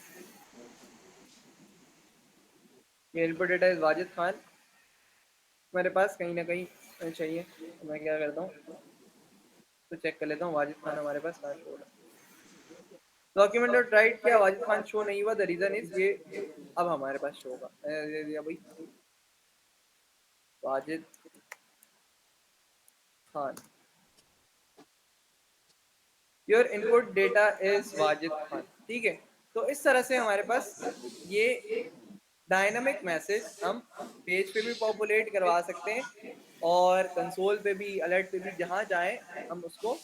ये input data is Wajid Khan, मेरे पास कहीं ना कहीं चाहिए, तो मैं क्या करता हूँ तो चेक कर लेता हूँ वाजिद खान हमारे पास कहाँ शो हो रहा है। डॉक्यूमेंट डॉट राइट किया, वाजिद खान शो नहीं हुआ, द रीजन इज ये अब हमारे पास शो होगा। मैंने दे दिया भाई Wajid Khan, your input data is Wajid Khan. ठीक है, तो इस तरह से हमारे पास ये डायनामिक मैसेज हम पेज पे भी पॉपुलेट करवा सकते हैं, और कंसोल पे भी, अलर्ट पे भी, जहाँ जाएं हम उसको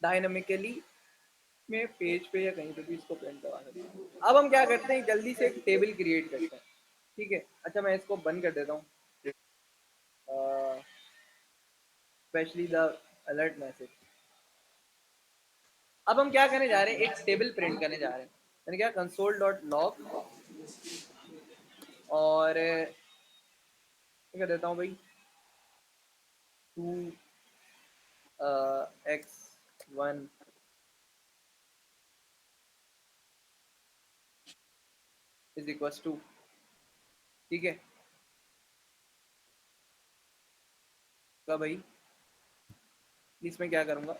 डायनामिकली में पेज पे या कहीं पे भी इसको प्रिंट करवा सकते हैं। अब हम क्या करते हैं, जल्दी से एक टेबल क्रिएट करते हैं। ठीक है, अच्छा मैं इसको बंद कर देता हूँ, स्पेशली द अलर्ट मैसेज। अब हम क्या करने जा रहे हैं, एक टेबल प्रिंट करने जा रहे हैं। मैंने क्या कंसोल डॉट लॉग, और क्या देता हूँ भाई 2x1 इज इक्वल टू, ठीक है का भाई इसमें क्या करूँगा,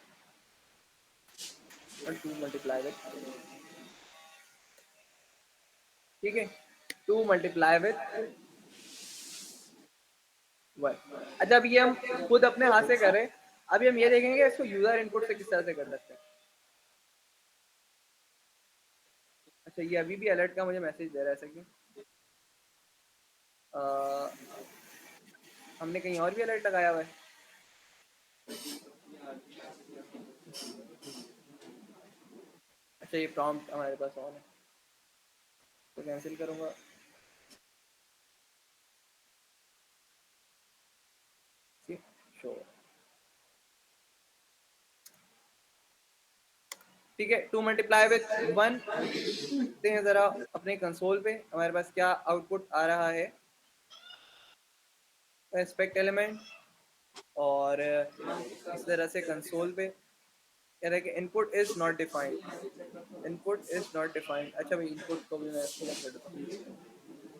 2 मल्टीप्लाई विद, ठीक है 2 मल्टीप्लाई विद 1। अच्छा अब ये हम खुद अपने हाथ से करें, अभी हम ये देखेंगे इसको यूजर इनपुट से किस तरह से कर सकते हैं। अच्छा ये अभी भी अलर्ट का मुझे मैसेज दे रहा है, ऐसा क्यों? हमने कहीं और भी अलर्ट लगाया हुआ है। अच्छा ये प्रॉम्प्ट हमारे पास ऑन है, तो कैंसिल करूँगा। शो, ठीक है 2 मल्टीप्लाई विद 1, देखते हैं ज़रा अपने कंसोल पे हमारे पास क्या आउटपुट आ रहा है। एक्सपेक्ट एलिमेंट, और इस तरह से कंसोल पे कह रहा है कि input is not defined, input is not defined. अच्छा भाई इनपुट को भी मैं इसको कर देता हूँ।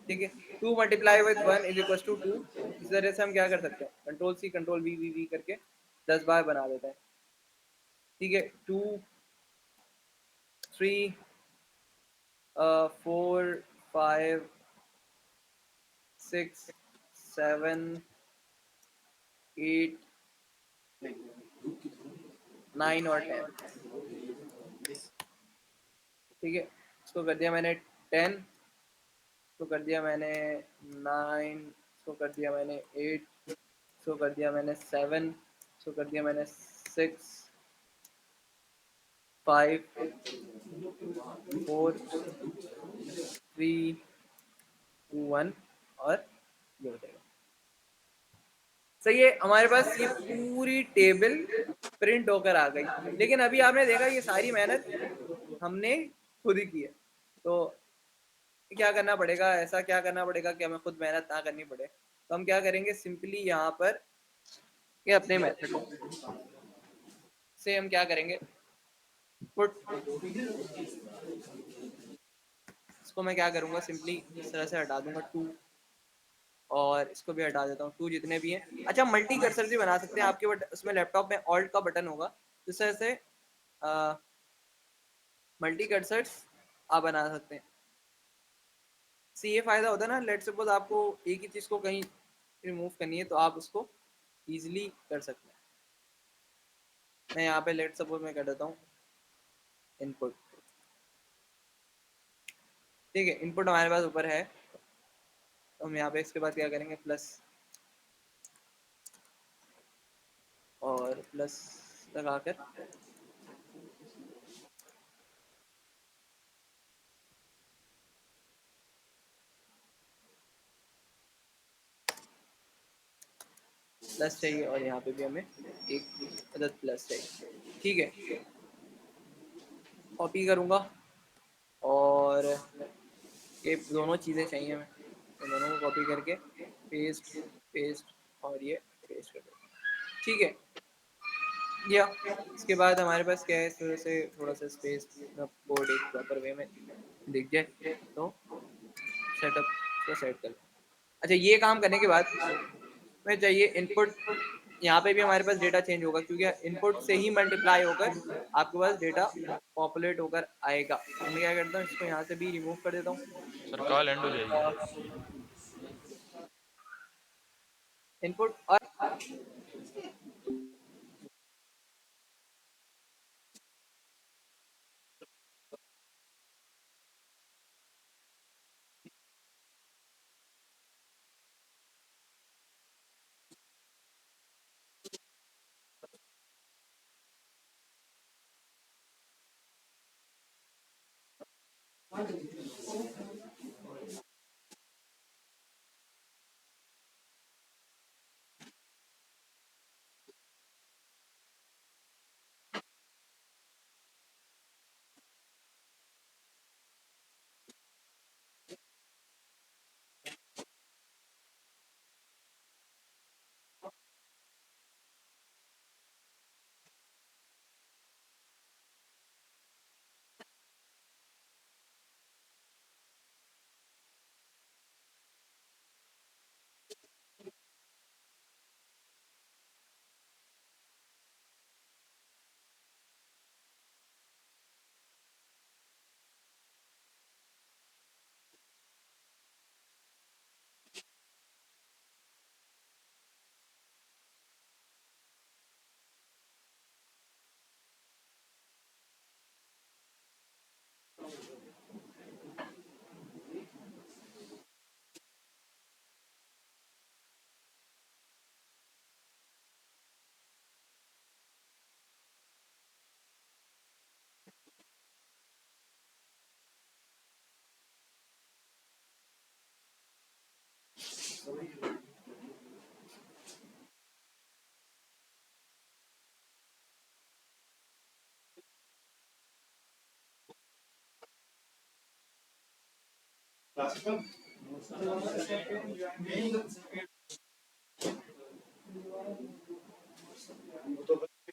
ठीक है 2 multiply with 1 is equal to 2। इस तरह से हम क्या कर सकते हैं, कंट्रोल सी कंट्रोल वी करके 10 बार बना देते हैं। ठीक है 2 3 4 5 6 7 8, 9 और 10। ठीक है, इसको कर दिया मैंने 10, इसको कर दिया मैंने 9, इसको कर दिया मैंने 8, इसको कर दिया मैंने 7, इसको कर दिया मैंने 6, 5, 4, 3, 2, 1 और ये हो जाएगा। सही है, हमारे पास ये पूरी टेबल प्रिंट होकर आ गई। लेकिन अभी आपने देखा ये सारी मेहनत हमने खुद ही की है, तो क्या करना पड़ेगा, ऐसा क्या करना पड़ेगा कि हमें खुद मेहनत ना करनी पड़े। तो हम क्या करेंगे, सिंपली यहाँ पर ये अपने मेथड से हम क्या करेंगे, पुट, इसको मैं क्या करूँगा, सिंपली इस तरह से हटा दूंगा 2 और इसको भी हटा देता हूँ, 2 जितने भी हैं। अच्छा, मल्टी कर्सर भी बना सकते हैं आपके, बट उसमें लैपटॉप में ऑल्ट का बटन होगा, जिस तरह से मल्टी कर्सर्स आप बना सकते हैं। इससे ये फायदा होता है ना, लेट सपोज आपको एक ही चीज़ को कहीं रिमूव करनी है तो आप उसको ईजिली कर सकते हैं। मैं यहाँ पे लेट सपोज मैं कर देता हूँ इनपुट। ठीक है, इनपुट हमारे पास ऊपर है, तो हम यहाँ पे इसके बाद क्या करेंगे, प्लस और प्लस लगाकर प्लस चाहिए, और यहाँ पे भी हमें एक अदद प्लस चाहिए। ठीक है, कॉपी करूँगा और ये दोनों चीज़ें चाहिए हमें, तो दोनों को कॉपी करके पेस्ट पेस्ट और ये पेस्ट कर देंगे। ठीक है, या इसके बाद हमारे पास क्या है, इस वजह से थोड़ा सा स्पेस कोड एक प्रॉपर वे में दिख जाए तो सेटअप को सेट कर लें। अच्छा, ये काम करने के बाद हमें चाहिए इनपुट। यहाँ पे भी हमारे पास डेटा चेंज होगा, क्योंकि इनपुट से ही मल्टीप्लाई होकर आपके पास डेटा पॉपुलेट होकर आएगा। तो मैं क्या करता हूँ, इसको यहाँ से भी रिमूव कर देता हूँ। सर कॉल एंड हो जाएगी। इनपुट और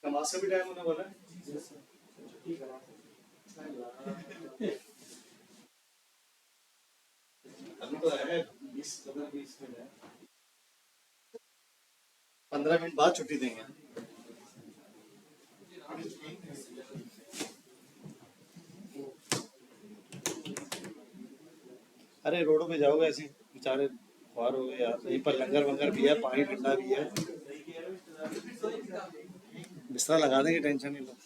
नमाज का भी टाइम होने वाला है। 15 मिनट बाद छुट्टी देंगे। अरे रोडों पे जाओगे ऐसे बेचारे ख्वार हो गए यार, यहीं पर लंगर वंगर भी है, पानी ठंडा भी है। इस तरह लगा देंगे, टेंशन नहीं लो।